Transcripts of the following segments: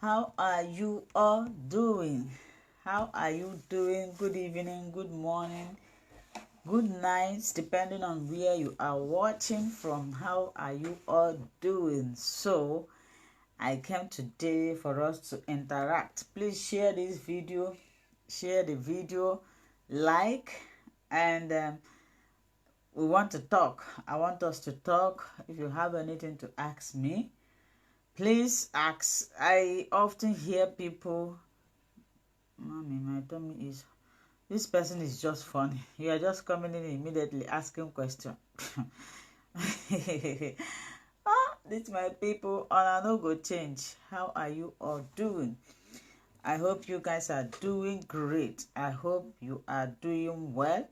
How are you all doing? How are you doing? Good evening, good morning, good night, depending on where you are watching from. How are you all doing? So, I came today for us to interact. Please share this video, share the video, like, and we want to talk. I want us to talk. If you have anything to ask me, please ask. I often hear people, Mommy, my tummy is, this person is just funny. You are just coming in immediately asking questions. This my people, and I no go change. How are you all doing? I hope you guys are doing great. I hope you are doing well.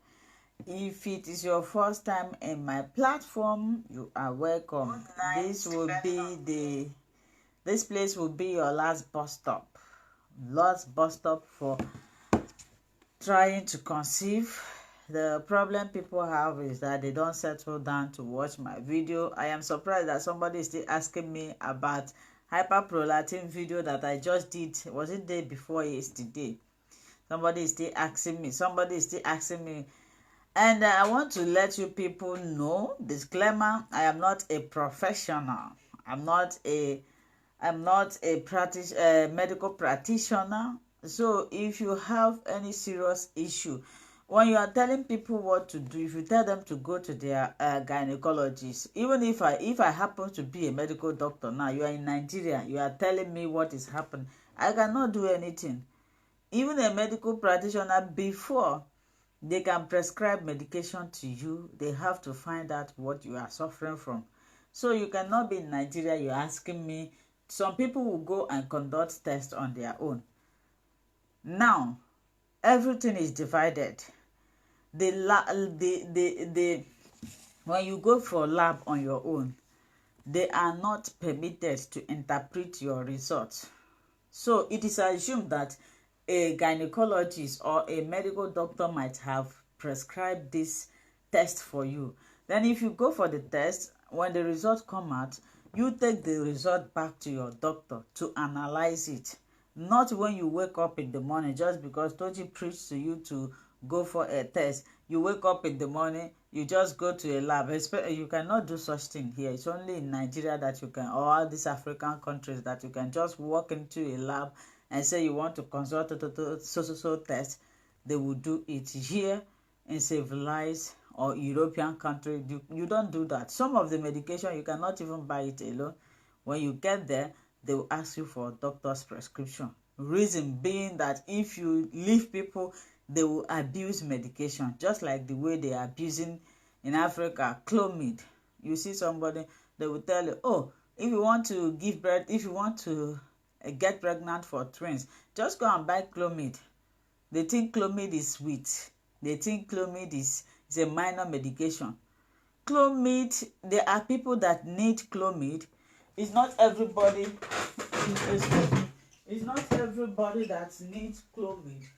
If it is your first time in my platform, you are welcome. This place will be your last bus stop. Last bus stop for trying to conceive. The problem people have is that they don't settle down to watch my video. I am surprised that somebody is still asking me about hyperprolactin video that I just did. Was it day before yesterday? Somebody is still asking me. And I want to let you people know, disclaimer, I am not a professional. I'm not a medical practitioner. So if you have any serious issue, when you are telling people what to do, if you tell them to go to their gynecologist, even if I happen to be a medical doctor now, you are in Nigeria, you are telling me what is happening, I cannot do anything. Even a medical practitioner, before they can prescribe medication to you, they have to find out what you are suffering from. So you cannot be in Nigeria, you're asking me. Some people will go and conduct tests on their own. Now, everything is divided. When you go for lab on your own, they are not permitted to interpret your results. So it is assumed that a gynecologist or a medical doctor might have prescribed this test for you. Then if you go for the test, when the results come out, you take the result back to your doctor to analyze it. Not when you wake up in the morning, just because Toji preached to you to go for a test. You wake up in the morning, you just go to a lab. You cannot do such thing here. It's only in Nigeria that you can, or all these African countries, that you can just walk into a lab and say you want to consult so test. They will do it. Here in civilized or European country, you don't do that. Some of the medication, you cannot even buy it alone. When you get there, they will ask you for a doctor's prescription. Reason being that if you leave people, they will abuse medication, just like the way they are abusing in Africa Clomid. You see somebody, they will tell you, oh, if you want to give birth, if you want to get pregnant for twins, just go and buy Clomid. They think Clomid is sweet. They think Clomid is a minor medication. Clomid, there are people that need Clomid. It's not everybody. It's not everybody that needs Clomid.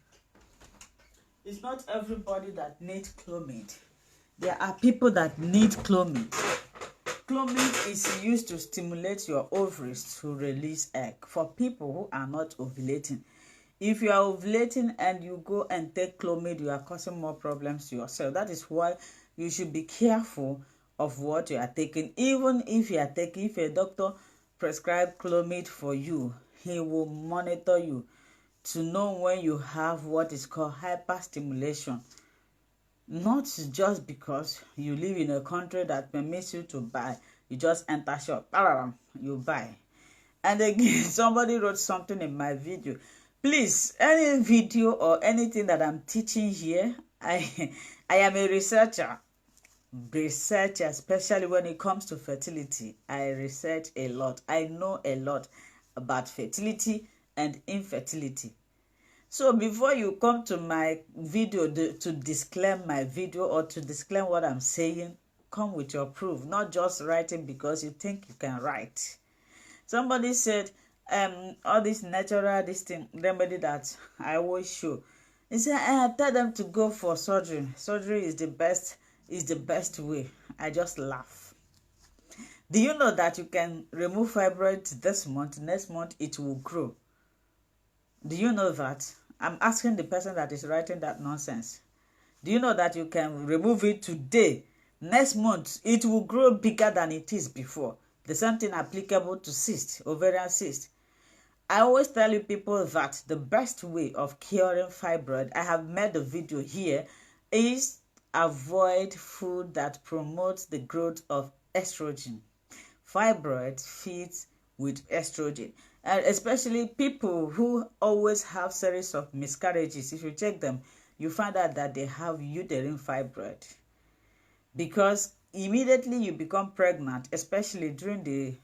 It's not everybody that needs Clomid. There are people that need Clomid. Clomid is used to stimulate your ovaries to release egg for people who are not ovulating. If you are ovulating and you go and take Clomid, you are causing more problems to yourself. That is why you should be careful of what you are taking. Even if a doctor prescribes Clomid for you, he will monitor you to know when you have what is called hyperstimulation. Not just because you live in a country that permits you to buy. You just enter shop, you buy. And again, somebody wrote something in my video. Please, any video or anything that I'm teaching here, I am a researcher, especially when it comes to fertility. I research a lot. I know a lot about fertility and infertility. So before you come to my video to disclaim my video or to disclaim what I'm saying, come with your proof, not just writing because you think you can write. Somebody said, all this natural, this thing, remedy that I always show. He said, tell them to go for surgery. Surgery is the best way. I just laugh. Do you know that you can remove fibroids this month, next month it will grow? Do you know that? I'm asking the person that is writing that nonsense. Do you know that you can remove it today? Next month, it will grow bigger than it is before. The same thing applicable to cyst, ovarian cyst. I always tell you people that the best way of curing fibroid, I have made a video here, is avoid food that promotes the growth of estrogen. Fibroid feeds with estrogen. And especially people who always have series of miscarriages, if you check them, you find out that they have uterine fibroid. Because immediately you become pregnant, especially during the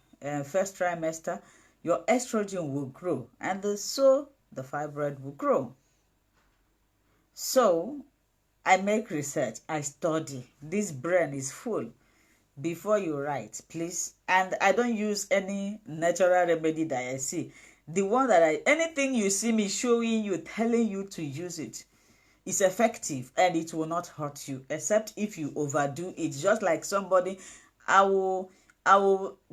first trimester, your estrogen will grow, and so the fibroid will grow. So I make research, I study. This brain is full. Before you write, please. And I don't use any natural remedy that I see. The one that anything you see me showing you, telling you to use it, is effective and it will not hurt you, except if you overdo it. Just like somebody, I will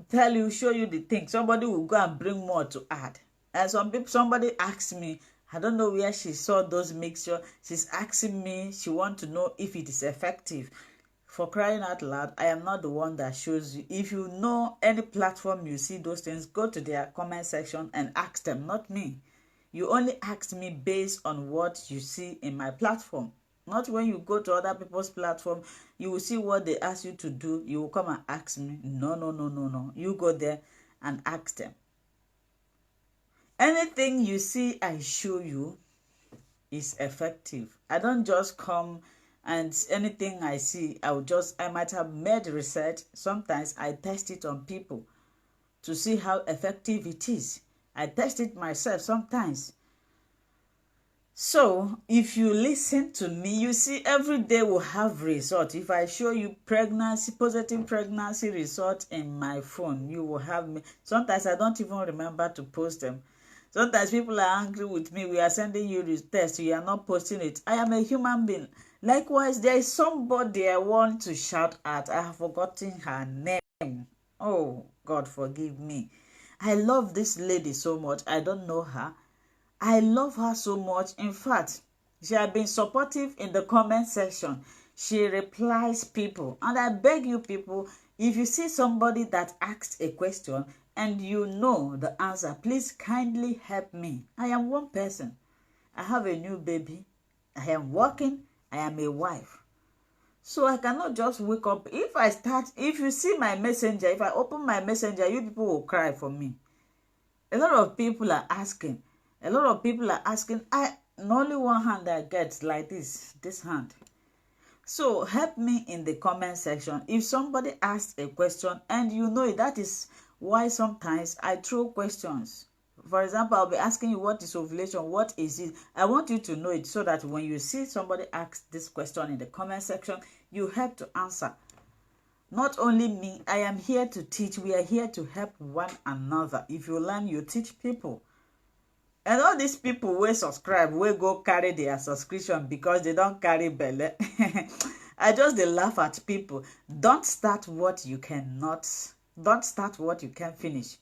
tell you, show you the thing. Somebody will go and bring more to add. And somebody asked me, I don't know where she saw those mixture. She's asking me, she wants to know if it is effective. For crying out loud, I am not the one that shows you. If you know any platform you see those things, go to their comment section and ask them, not me. You only ask me based on what you see in my platform. Not when you go to other people's platform, you will see what they ask you to do. You will come and ask me. No. You go there and ask them. Anything you see I show you is effective. I don't just come and anything I see, I might have made research. Sometimes I test it on people to see how effective it is. I test it myself sometimes. So if you listen to me, you see every day will have result. If I show you positive pregnancy result in my phone, you will have me. Sometimes I don't even remember to post them. Sometimes people are angry with me. We are sending you the test. You are not posting it. I am a human being. Likewise, there is somebody I want to shout at. I have forgotten her name. Oh, God forgive me. I love this lady so much. I don't know her. I love her so much. In fact, she has been supportive in the comment section. She replies people. And I beg you people, if you see somebody that asks a question and you know the answer, please kindly help me. I am one person. I have a new baby. I am working. I am a wife. So I cannot just wake up. If you see my messenger, if I open my messenger, you people will cry for me. A lot of people are asking. Only one hand I get like this hand. So help me in the comment section. If somebody asks a question and you know it, that is why sometimes I throw questions. For example, I'll be asking you, what is ovulation? What is it? I want you to know it so that when you see somebody ask this question in the comment section, you have to answer. Not only me, I am here to teach. We are here to help one another. If you learn, you teach people. And all these people will subscribe, will go carry their subscription because they don't carry belly. I just laugh at people. Don't start what you can't finish.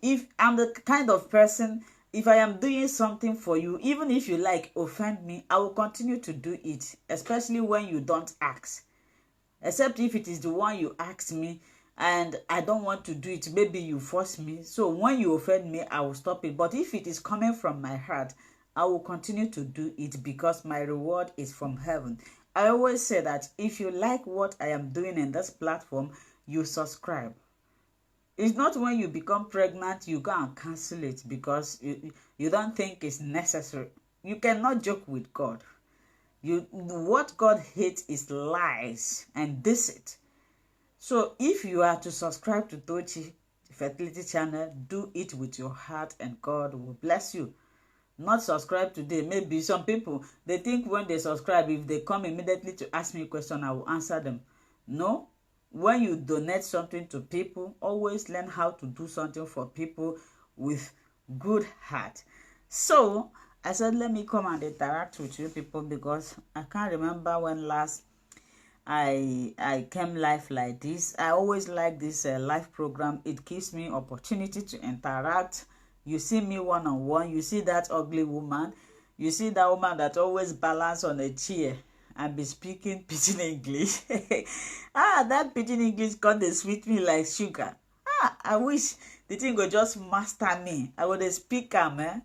If I'm the kind of person, if I am doing something for you, even if you offend me, I will continue to do it, especially when you don't ask. Except if it is the one you asked me and I don't want to do it, maybe you force me. So when you offend me, I will stop it. But if it is coming from my heart, I will continue to do it because my reward is from heaven. I always say that if you like what I am doing in this platform, you subscribe. It's not when you become pregnant, you go and cancel it because you don't think it's necessary. You cannot joke with God. What God hates is lies and deceit. So if you are to subscribe to Tochi fertility channel, do it with your heart and God will bless you. Not subscribe today. Maybe some people, they think when they subscribe, if they come immediately to ask me a question, I will answer them. No. When you donate something to people, always learn how to do something for people with good heart. So I said, let me come and interact with you people, because I can't remember when last I came live like this. I always like this live program. It gives me opportunity to interact. You see me one-on-one. You see that ugly woman. You see that woman that always balance on a chair and be speaking pidgin English. That pidgin English got dey sweet me like sugar. I wish the thing go just master me. I would speak am,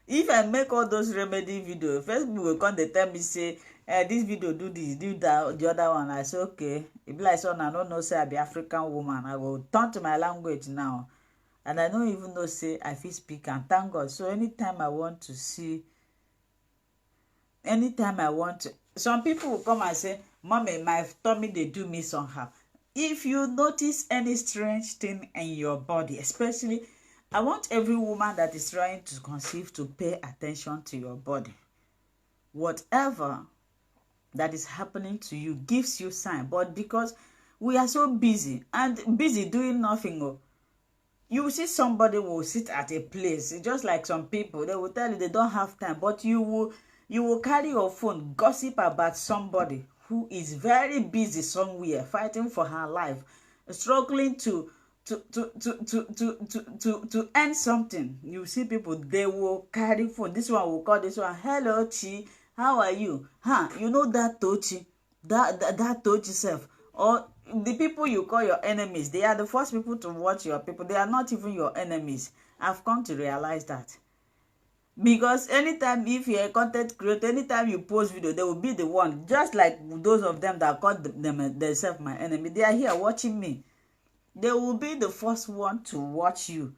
if I make all those remedy video, Facebook go come dey tell me say, this video do this, do that, the other one. I say okay. E be like so I don't know say I be African woman. I will turn to my language now. And I don't even know say I fit speak, and thank God. So anytime I want to, some people will come and say, Mommy, my tummy they do me somehow. If you notice any strange thing in your body, especially, I want every woman that is trying to conceive to pay attention to your body. Whatever that is happening to you gives you sign, but because we are so busy doing nothing, you will see somebody will sit at a place, just like some people, they will tell you they don't have time, but you will carry your phone, gossip about somebody who is very busy somewhere, fighting for her life, struggling to earn something. You see people, they will carry phone. This one will call this one, hello Chi, how are you? You know that Tochi, that Tochi self, or the people you call your enemies, they are the first people to watch your people. They are not even your enemies. I've come to realize that. Because anytime, if you're a content creator, anytime you post video, they will be the one, just like those of them that call themselves my enemy. They are here watching me. They will be the first one to watch you.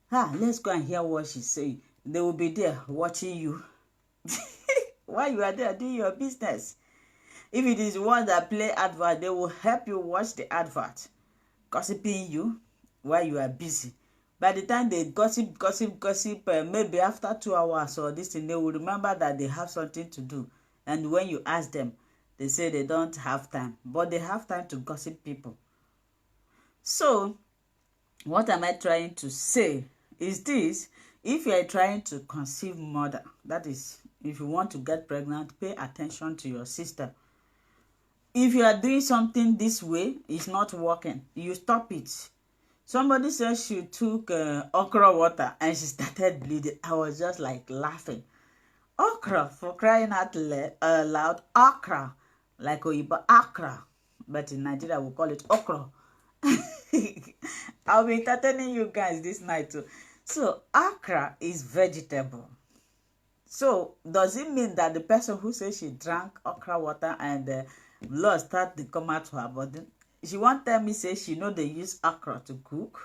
Let's go and hear what she say. They will be there watching you. While you are there doing your business. If it is one that play advert, they will help you watch the advert, gossiping you while you are busy. By the time they gossip, maybe after 2 hours or this thing, they will remember that they have something to do. And when you ask them, they say they don't have time, but they have time to gossip people. So, what am I trying to say is this: if you are trying to conceive mother, that is, if you want to get pregnant, pay attention to your sister. If you are doing something this way, it's not working, you stop it. Somebody said she took okra water and she started bleeding. I was just like laughing. Okra, for crying out loud, okra, like Oyibo okra, but in Nigeria we call it okra. I'll be entertaining you guys this night too. So okra is vegetable. So does it mean that the person who says she drank okra water and blood start to come out to her body, she won't tell me say she know they use okra to cook?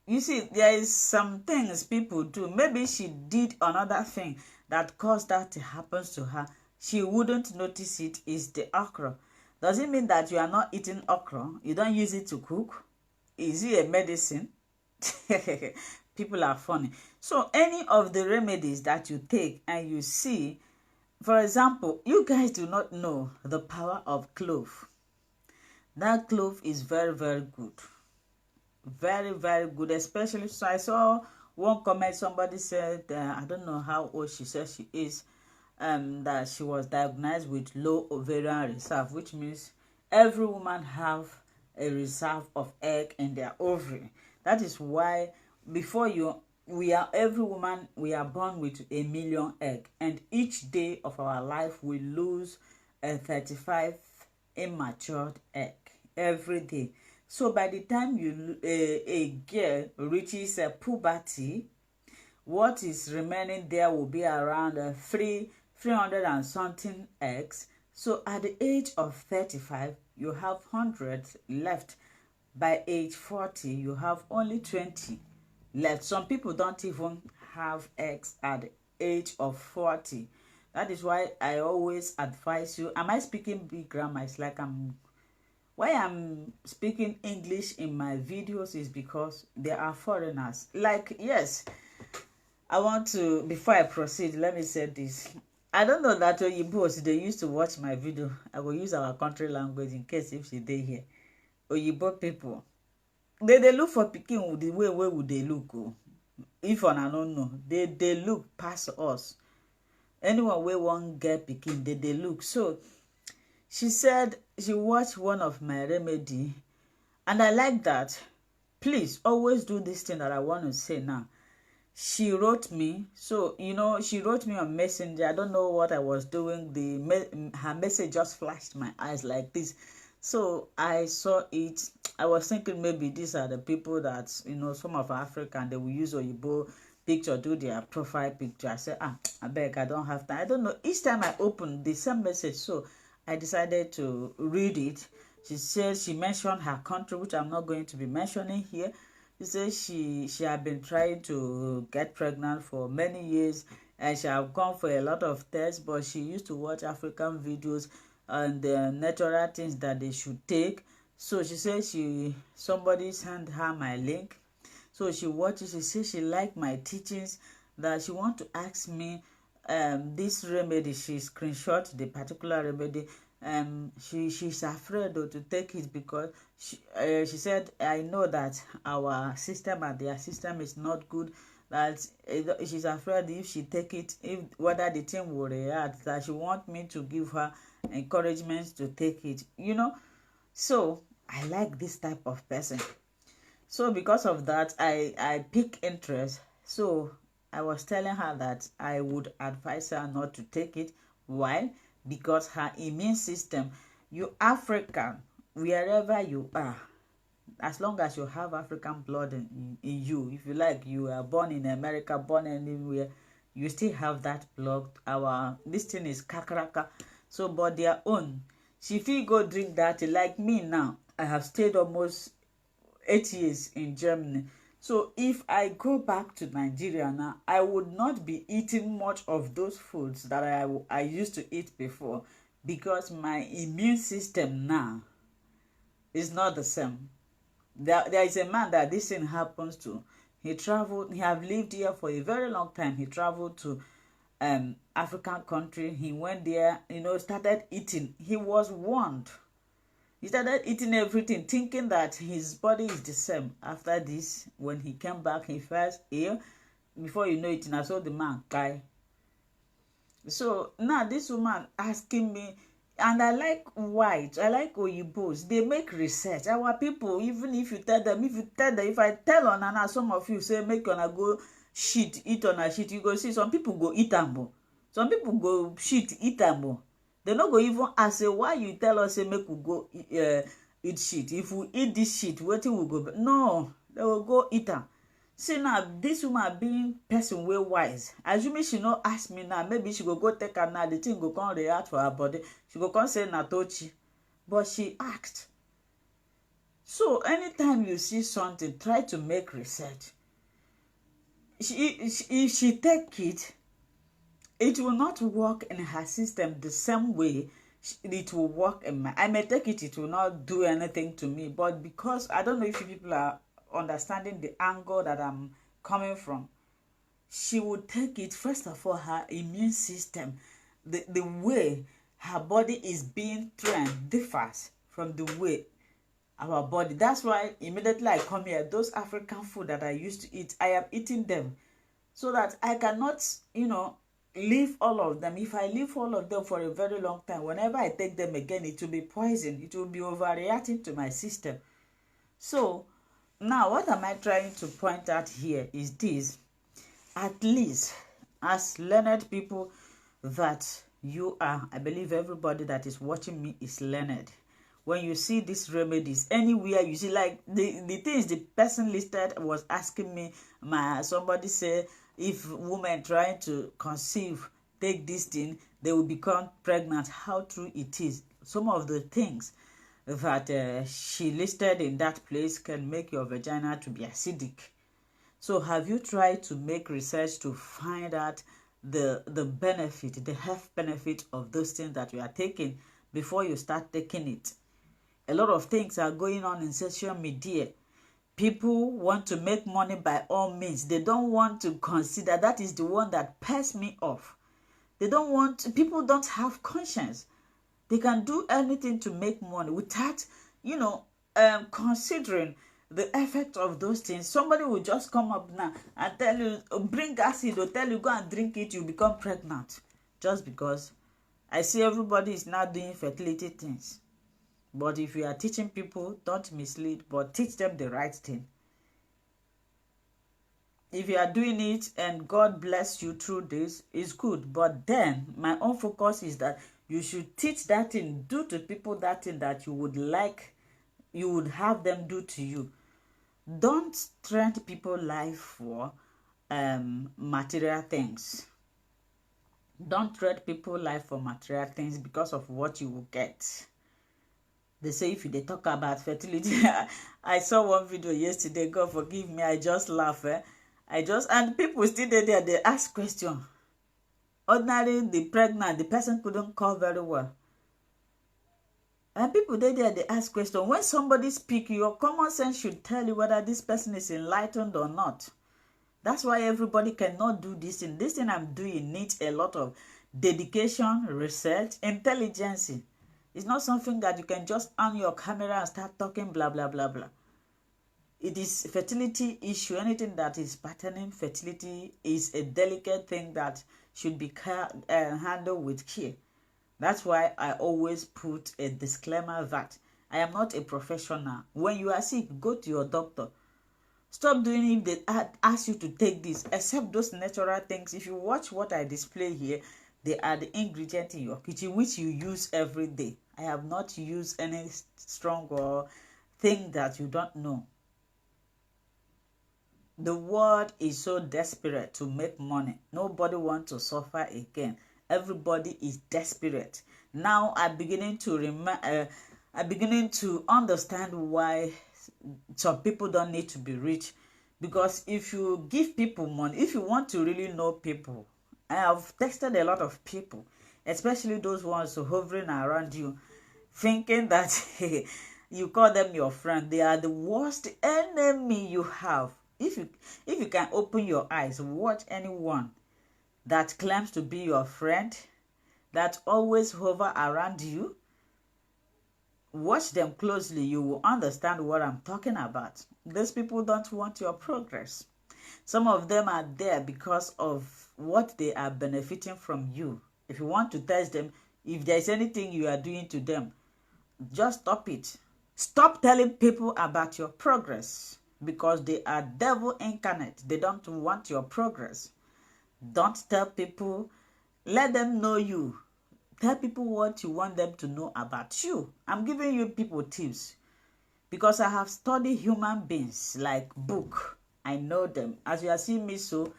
You see, there is some things people do. Maybe she did another thing that caused that to happen to her. She wouldn't notice it is the okra. Does it mean that you are not eating okra? You don't use it to cook? Is it a medicine? People are funny. So any of the remedies that you take and you see, for example, you guys do not know the power of clove. That clove is very, very good. Very, very good. Especially, so I saw one comment, somebody said, I don't know how old she says she is, that she was diagnosed with low ovarian reserve, which means every woman have a reserve of egg in their ovary. That is why every woman, we are born with 1 million egg, and each day of our life we lose 35 immature egg every day. So by the time a girl reaches puberty, what is remaining there will be around 300 and something eggs. So at the age of 35, you have 100 left. By age 40, you have only 20 left. Some people don't even have eggs at the age of 40. That is why I always advise you. Am I speaking big grammar? It's like Why I'm speaking English in my videos is because there are foreigners. Like, yes, I want to, before I proceed, let me say this. I don't know that Oyibos, they used to watch my video. I will use our country language in case if they here. Oyibo people, they look for pikin the way would they look. Oh. If on I don't know, they look past us. Anyone wey wan get pikin, they look. So she said she watched one of my remedy, and I like that. Please always do this thing that I want to say now. She wrote me, so she wrote me on Messenger. I don't know what I was doing. Her message just flashed my eyes like this, so I saw it. I was thinking maybe these are the people that some of African, they will use Oyibo picture, do their profile picture. I said, I beg, I don't have time. I don't know. Each time I open the same message, so I decided to read it. She says she mentioned her country, which I'm not going to be mentioning here. She says she had been trying to get pregnant for many years, and she have gone for a lot of tests, but she used to watch African videos and the natural things that they should take. So she says somebody sent her my link. So she watches. She says she liked my teachings, that she want to ask me this remedy. She screenshot the particular remedy. She's afraid though to take it because she said, I know that our system and their system is not good, that she's afraid if she take it, if whether the thing will react, that she want me to give her encouragement to take it, so I like this type of person. So because of that, I pick interest. So I was telling her that I would advise her not to take it. Why? Because her immune system, you African, wherever you are, as long as you have African blood in you, if you like, you are born in America, born anywhere, you still have that blood. This thing is kakaraka. So but their own, she fit go drink that. Like me now, I have stayed almost 8 years in Germany. So if I go back to Nigeria now, I would not be eating much of those foods that I used to eat before, because my immune system now is not the same. There is a man that this thing happens to. He traveled. He have lived here for a very long time. He traveled to African country. He went there, started eating. He was warned. He started eating everything, thinking that his body is the same. After this, when he came back, he felt ill. Before you know it, I saw the man die. So now this woman asking me, and I like white, I like Oyibos. They make research. Our people, even if I tell on and some of you say make on a go shit, eat on a shit, you go see some people go eat ambo. Some people go shit, eat ambo. They no go even ask, say, why you tell us say make we go eat shit. If we eat this shit, wetin we go? No, they will go eat am. See now, this woman being person way wise. Assuming she no ask me now, maybe she go take her now. The thing go come react for her body. She go come say na tochi, but she asked. So anytime you see something, try to make research. If she take it, it will not work in her system the same way it will work in my. I may take it, it will not do anything to me. But because I don't know if people are understanding the angle that I'm coming from, she would take it. First of all, her immune system, the way her body is being trained differs from the way our body. That's why immediately I come here, those African food that I used to eat, I am eating them so that I cannot, leave all of them. If I leave all of them for a very long time, whenever I take them again, it will be poison. It will be overreacting to my system. So now what am I trying to point out here is this. At least as learned people that you are, I believe everybody that is watching me is learned. When you see these remedies anywhere, you see, like the things the person listed was asking me, somebody say, if women trying to conceive take this thing, they will become pregnant. How true it is. Some of the things that she listed in that place can make your vagina to be acidic. So have you tried to make research to find out the benefit, the health benefit of those things that you are taking before you start taking it? A lot of things are going on in social media. People want to make money by all means. They don't want to consider. That is the one that pisses me off. They don't want to, people don't have conscience. They can do anything to make money without, considering the effect of those things. Somebody will just come up now and tell you, bring acid, or tell you, go and drink it, you become pregnant. Just because. I see everybody is now doing fertility things. But if you are teaching people, don't mislead, but teach them the right thing. If you are doing it and God bless you through this, it's good. But then my own focus is that you should teach that thing, do to people that thing that you would like, you would have them do to you. Don't trend people's life for material things. Don't trade people's life for material things because of what you will get. They say if they talk about fertility, I saw one video yesterday, God forgive me, I just laugh. And people still there, they ask questions. Ordinarily, the pregnant, the person couldn't call very well. And people there, they ask questions. When somebody speaks, your common sense should tell you whether this person is enlightened or not. That's why everybody cannot do this thing. This thing I'm doing needs a lot of dedication, research, intelligence. It's not something that you can just on your camera and start talking blah, blah, blah, blah. It is fertility issue. Anything that is patterning fertility is a delicate thing that should be handled with care. That's why I always put a disclaimer that I am not a professional. When you are sick, go to your doctor. Stop doing if they ask you to take this, except those natural things. If you watch what I display here, they are the ingredients in your kitchen which you use every day. I have not used any strong or thing that you don't know. The world is so desperate to make money. Nobody wants to suffer again. Everybody is desperate. Now I'm beginning to understand why some people don't need to be rich. Because if you give people money, if you want to really know people, I have tested a lot of people, especially those ones hovering around you, thinking that you call them your friend. They are the worst enemy you have. If you can open your eyes, watch anyone that claims to be your friend, that always hover around you, watch them closely, you will understand what I'm talking about. These people don't want your progress. Some of them are there because of what they are benefiting from you. If you want to test them, if there's anything you are doing to them, just stop it. Stop telling people about your progress because they are devil incarnate. They don't want your progress. Don't tell people. Let them know you. Tell people what you want them to know about you. I'm giving you people tips because I have studied human beings like book. I know them. As you are seeing me, so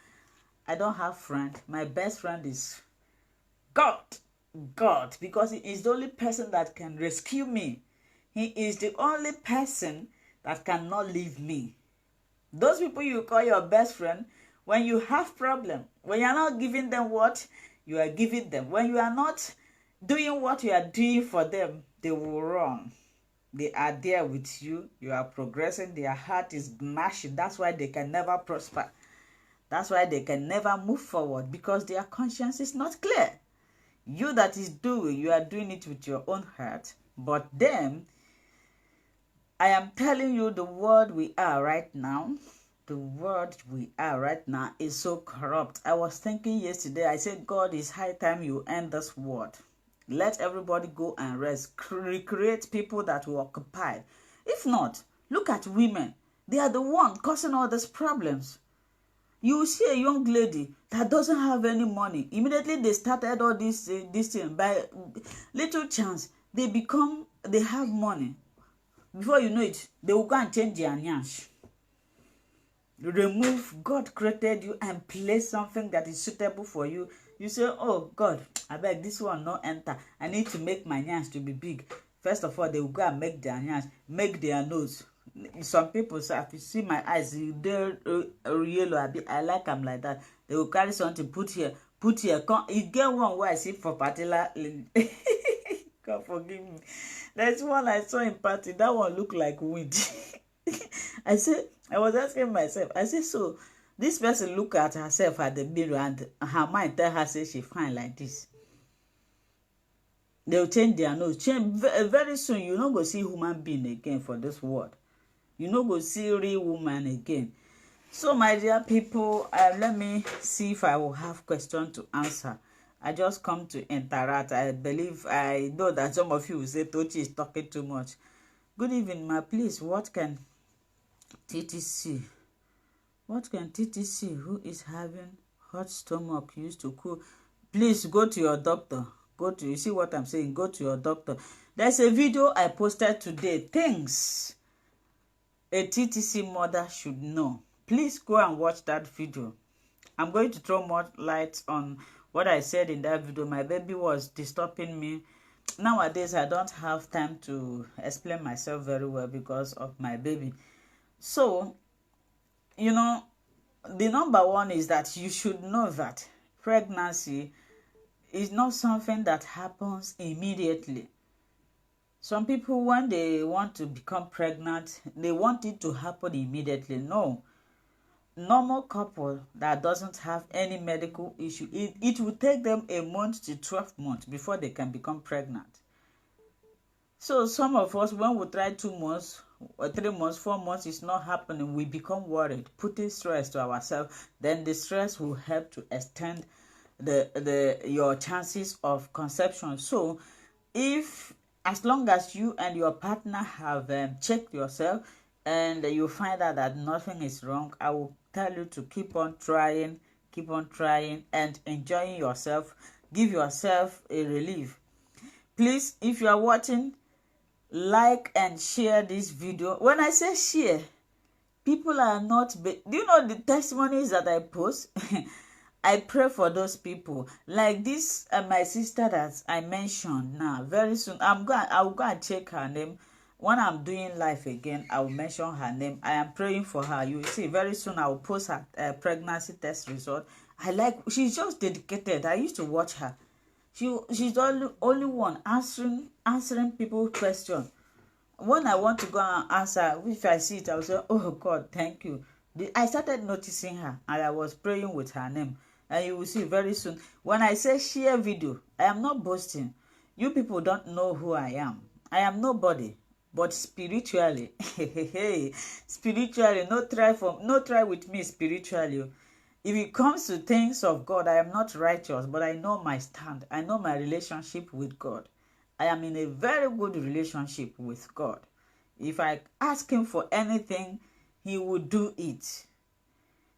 I don't have friend. My best friend is God. God, because he is the only person that can rescue me. He is the only person that cannot leave me. Those people you call your best friend, when you have problem, when you are not giving them what you are giving them, when you are not doing what you are doing for them, they will run. They are there with you. You are progressing. Their heart is gnashing. That's why they can never prosper. That's why they can never move forward, because their conscience is not clear. You that is doing, you are doing it with your own heart. But them, I am telling you, the world we are right now, the world we are right now is so corrupt. I was thinking yesterday, I said, God, it's high time you end this world. Let everybody go and rest. Recreate people that will occupy. If not, look at women. They are the one causing all these problems. You will see a young lady that doesn't have any money. Immediately they started all this thing. By little chance, they have money. Before you know it, they will go and change their nyash. Remove, God created you and place something that is suitable for you. You say, oh God, I beg this one not enter. I need to make my nyash to be big. First of all, they will go and make their nyash, make their nose. Some people say, if you see my eyes, they're yellow. I like them like that. They will carry something, put here. You get one where I see for particular. God forgive me. There's one I saw in party. That one looked like wind. I was asking myself, I said, so this person look at herself at the mirror and her mind tell her say she fine like this. They'll change their nose. Very soon, you no go see human being again for this world. You no go see real woman again. So, my dear people, let me see if I will have question to answer. I just come to interact. I know that some of you will say Tochi is talking too much. Good evening, ma. Please, what can TTC who is having hot stomach used to cool? Please go to your doctor. You see what I'm saying? Go to your doctor. There's a video I posted today. Things a TTC mother should know. Please go and watch that video. I'm going to throw more light on what I said in that video. My baby was disturbing me. Nowadays, I don't have time to explain myself very well because of my baby. So, you know, the number one is that you should know that pregnancy is not something that happens immediately. Some people, when they want to become pregnant, they want it to happen immediately. No. Normal couple that doesn't have any medical issue, it will take them a month to 12 months before they can become pregnant. So some of us, when we try 2 months or 3 months, 4 months, it's not happening, we become worried, putting stress to ourselves. Then the stress will help to extend your chances of conception. So as long as you and your partner have checked yourself and you find out that nothing is wrong, I will tell you to keep on trying and enjoying yourself. Give yourself a relief. Please, if you are watching, like and share this video. When I say share, people are not do you know the testimonies that I post? I pray for those people. Like this, my sister that I mentioned now. Very soon, I will go and check her name. When I'm doing live again, I will mention her name. I am praying for her. You will see, very soon I will post her pregnancy test result. She's just dedicated. I used to watch her. She's the only one answering people's questions. When I want to go and answer, if I see it, I will say, oh God, thank you. I started noticing her and I was praying with her name. And you will see very soon. When I say share video, I am not boasting. You people don't know who I am. I am nobody. But spiritually, spiritually, no try with me spiritually. If it comes to things of God, I am not righteous, but I know my stand. I know my relationship with God. I am in a very good relationship with God. If I ask him for anything, he will do it.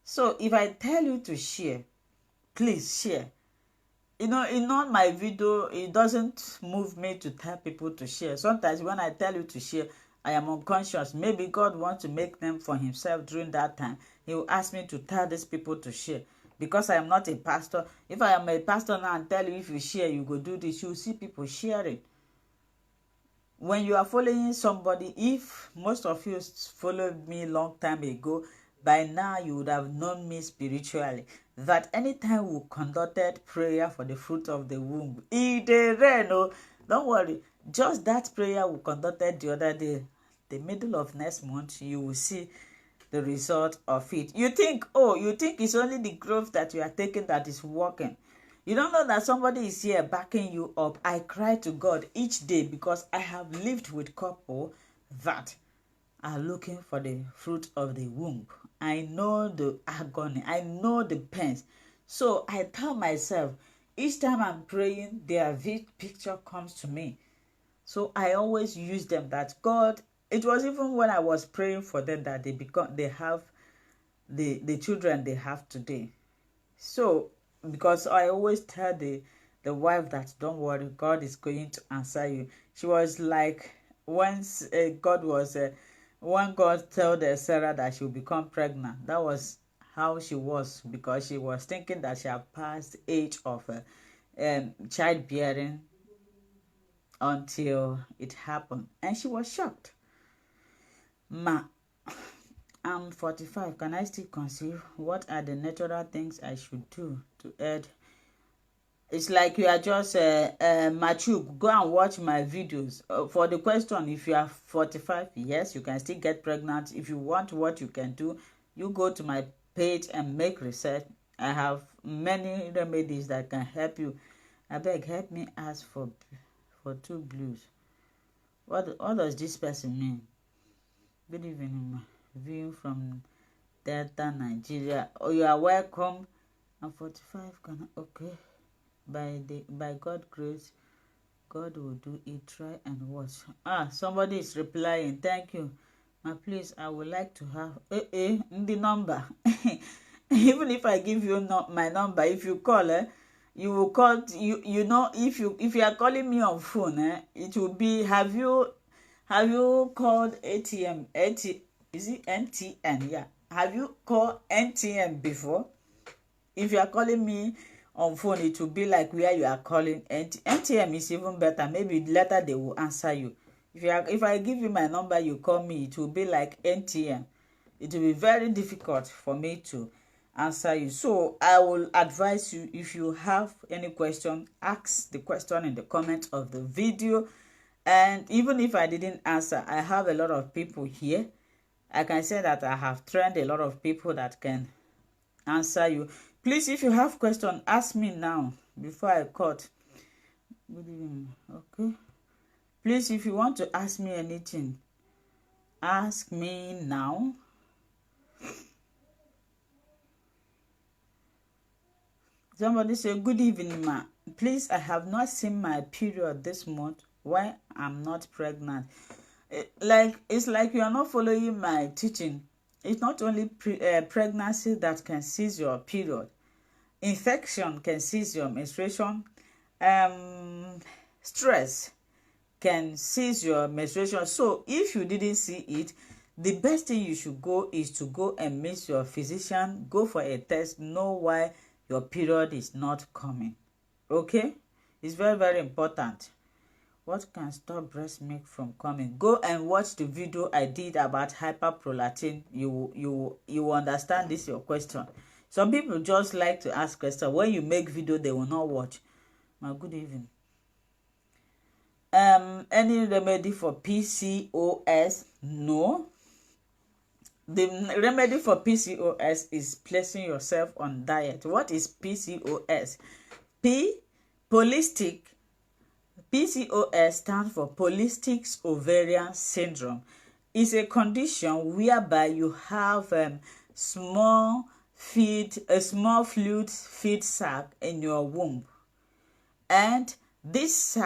So if I tell you to share, please share. You know, in all my video, it doesn't move me to tell people to share. Sometimes when I tell you to share, I am unconscious. Maybe God wants to make them for himself during that time. He will ask me to tell these people to share. Because I am not a pastor. If I am a pastor now and tell you if you share, you go do this, you will see people sharing. When you are following somebody, if most of you followed me long time ago, by now you would have known me spiritually. That anytime we conducted prayer for the fruit of the womb, don't worry, just that prayer we conducted the other day, the middle of next month, you will see the result of it. You think it's only the growth that you are taking that is working. You don't know that somebody is here backing you up. I cry to God each day because I have lived with couple that are looking for the fruit of the womb. I know the agony. I know the pains. So I tell myself, each time I'm praying, their picture comes to me. So I always use them that God, it was even when I was praying for them that they have the children they have today. So because I always tell the wife that don't worry, God is going to answer you. She was like, once when God told Sarah that she would become pregnant, that was how she was, because she was thinking that she had passed the age of childbearing until it happened, and she was shocked. Ma, I'm 45. Can I still conceive? What are the natural things I should do to aid It's like you are just mature. Go and watch my videos. For the question, if you are 45, yes, you can still get pregnant. If you want what you can do, you go to my page and make research. I have many remedies that can help you. I beg, help me ask for 2 blues. What does this person mean? Good evening, ma. Viewing from Delta, Nigeria. Oh, you are welcome. I'm 45. Okay. By God's grace, God will do it. Try and watch. Somebody is replying. Thank you. Please, I would like to have the number. Even if I give you my number, if you call, you will call. You know, if you are calling me on phone, it will be. Have you called ATM? Is it NTN? Yeah. Have you called NTN before? If you are calling me on phone, it will be like where you are calling. NTM is even better. Maybe later they will answer you. If I give you my number, you call me, it will be like NTM. It will be very difficult for me to answer you. So I will advise you, if you have any question, ask the question in the comment of the video. And even if I didn't answer, I have a lot of people here. I can say that I have trained a lot of people that can answer you. Please, if you have question, ask me now before I cut. Good evening. Okay. Please, if you want to ask me anything, ask me now. Somebody say, good evening, ma. Please, I have not seen my period this month. Why I'm not pregnant? It's like you are not following my teaching. It's not only pregnancy that can seize your period. Infection can seize your menstruation. Stress can seize your menstruation. So if you didn't see it, the best thing you should go is to go and meet your physician. Go for a test. Know why your period is not coming. Okay? It's very, very important. What can stop breast milk from coming? Go and watch the video I did about hyperprolactin. You will understand this your question. Some people just like to ask questions. When you make video, they will not watch. My good evening. Any remedy for PCOS? No. The remedy for PCOS is placing yourself on diet. What is PCOS? PCOS stands for polycystic ovarian syndrome. It's a condition whereby you have a small fluid feed sac in your womb, and these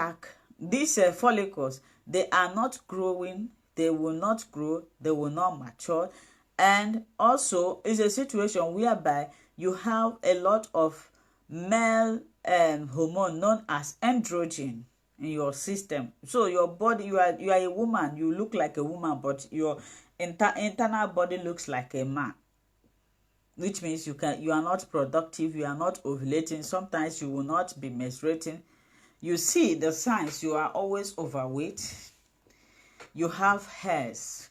follicles, they are not growing, they will not grow, they will not mature. And also it's a situation whereby you have a lot of male hormone known as androgen in your system. So your body, you are a woman, you look like a woman, but your internal body looks like a man, which means you are not productive, you are not ovulating, sometimes you will not be menstruating. You see the signs. You are always overweight. You have hairs,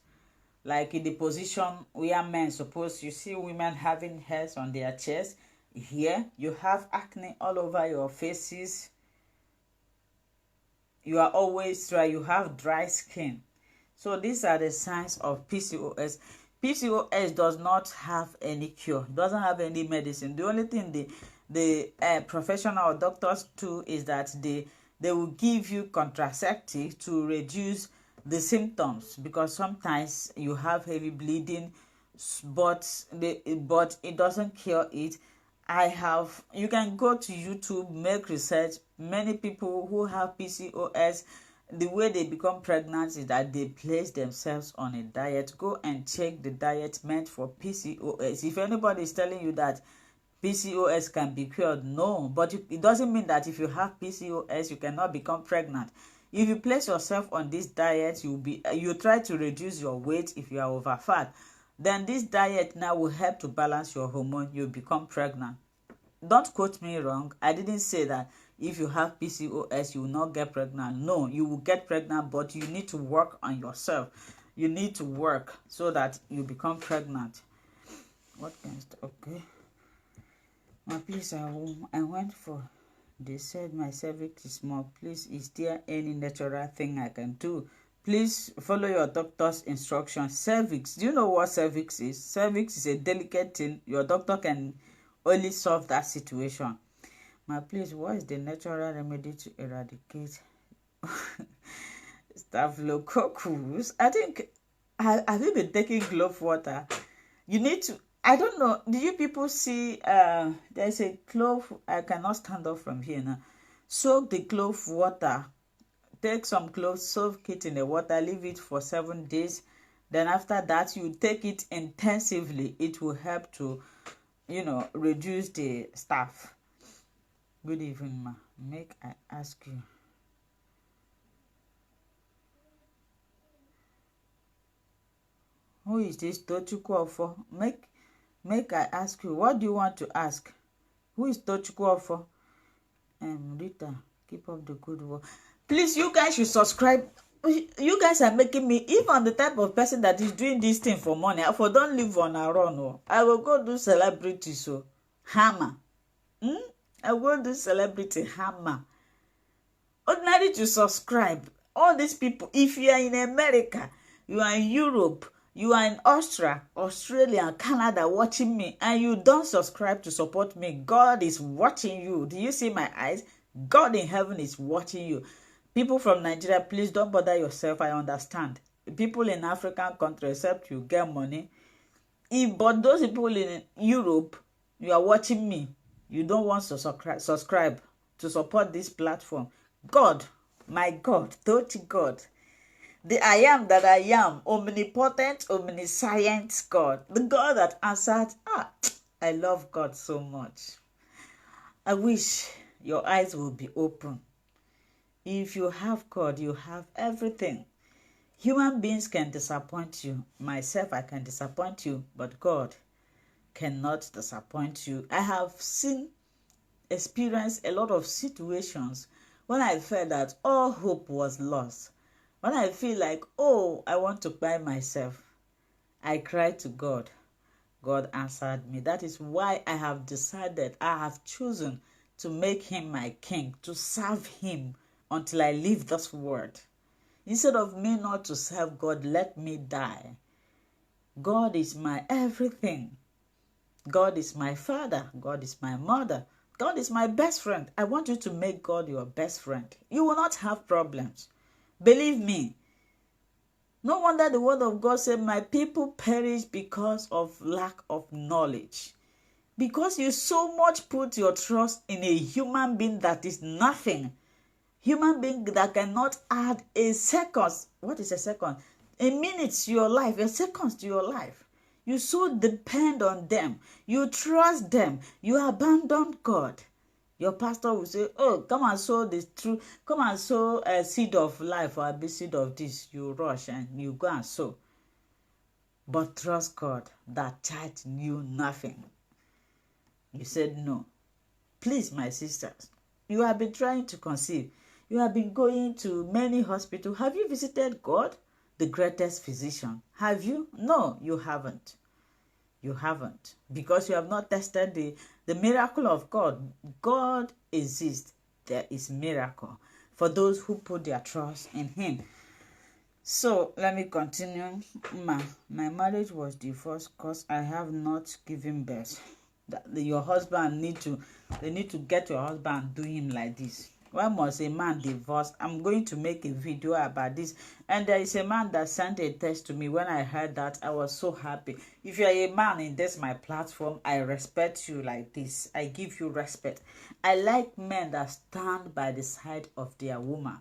like in the position where men suppose. You see women having hairs on their chest. Here you have acne all over your faces. You are always dry. You have dry skin. So these are the signs of PCOS. PCOS does not have any cure, doesn't have any medicine. The only thing the professional doctors do is that they will give you contraceptive to reduce the symptoms, because sometimes you have heavy bleeding, but it doesn't cure it. You can go to YouTube, make research. Many people who have PCOS, the way they become pregnant is that they place themselves on a diet. Go and check the diet meant for PCOS. If anybody is telling you that PCOS can be cured, no, but it doesn't mean that if you have PCOS you cannot become pregnant. If you place yourself on this diet, you try to reduce your weight. If you are over fat, then this diet now will help to balance your hormone. You become pregnant. Don't quote me wrong. I didn't say that if you have PCOS you will not get pregnant. No, you will get pregnant, but you need to work on yourself. You need to work so that you become pregnant. What can okay? Please, I went for They said my cervix is small. Please, is there any natural thing I can do? Please follow your doctor's instructions. Cervix, do you know what cervix is? Cervix is a delicate thing. Your doctor can only solve that situation. My please, what is the natural remedy to eradicate staphylococcus? I think, have you been taking glove water? You need to, I don't know, do you people see, there's a clove, I cannot stand up from here now. Soak the clove water. Take some cloves, soak it in the water, leave it for 7 days. Then after that, you take it intensively. It will help to, reduce the staph. Good evening, ma. Make I ask you. Who is this Tochukwu for? Make I ask you. What do you want to ask? Who is Tochukwu for? Rita, keep up the good work. Please, you guys should subscribe. You guys are making me, if I'm the type of person that is doing this thing for money, I don't live on our own. I will go do celebrity, so hammer. I will do celebrity hammer. Ordinary to subscribe. All these people, if you are in America, you are in Europe, you are in Australia, Canada watching me, and you don't subscribe to support me, God is watching you. Do you see my eyes? God in heaven is watching you. People from Nigeria, please don't bother yourself. I understand. People in African countries, except you get money. But those people in Europe, you are watching me. You don't want to subscribe to support this platform. God, my God, dirty God. The I am that I am, omnipotent, omniscient God. The God that answered. I love God so much. I wish your eyes will be open. If you have God, you have everything. Human beings can disappoint you. Myself, I can disappoint you, but God cannot disappoint you. I have experienced a lot of situations when I felt that all hope was lost. When I feel like, I want to buy myself, I cried to God. God answered me. That is why I have decided, I have chosen to make him my king, to serve him until I leave this world. Instead of me not to serve God, let me die. God is my everything. God is my father. God is my mother. God is my best friend. I want you to make God your best friend. You will not have problems. Believe me. No wonder the word of God said, my people perish because of lack of knowledge. Because you so much put your trust in a human being that is nothing. Human being that cannot add a second. What is a second? A minute to your life, a second to your life. You so depend on them. You trust them. You abandon God. Your pastor will say, come and sow the truth. Come and sow a seed of life or a seed of this. You rush and you go and sow. But trust God. That child knew nothing. You said no. Please, my sisters, you have been trying to conceive. You have been going to many hospitals. Have you visited God, the greatest physician? Have you? No, you haven't. You haven't. Because you have not tested the miracle of God. God exists. There is miracle for those who put their trust in him. So, let me continue. My marriage was divorced because I have not given birth. Your husband need to get your husband and do him like this. Why must a man divorce? I'm going to make a video about this. And there is a man that sent a text to me. When I heard that, I was so happy. If you are a man in this my platform, I respect you like this. I give you respect. I like men that stand by the side of their woman.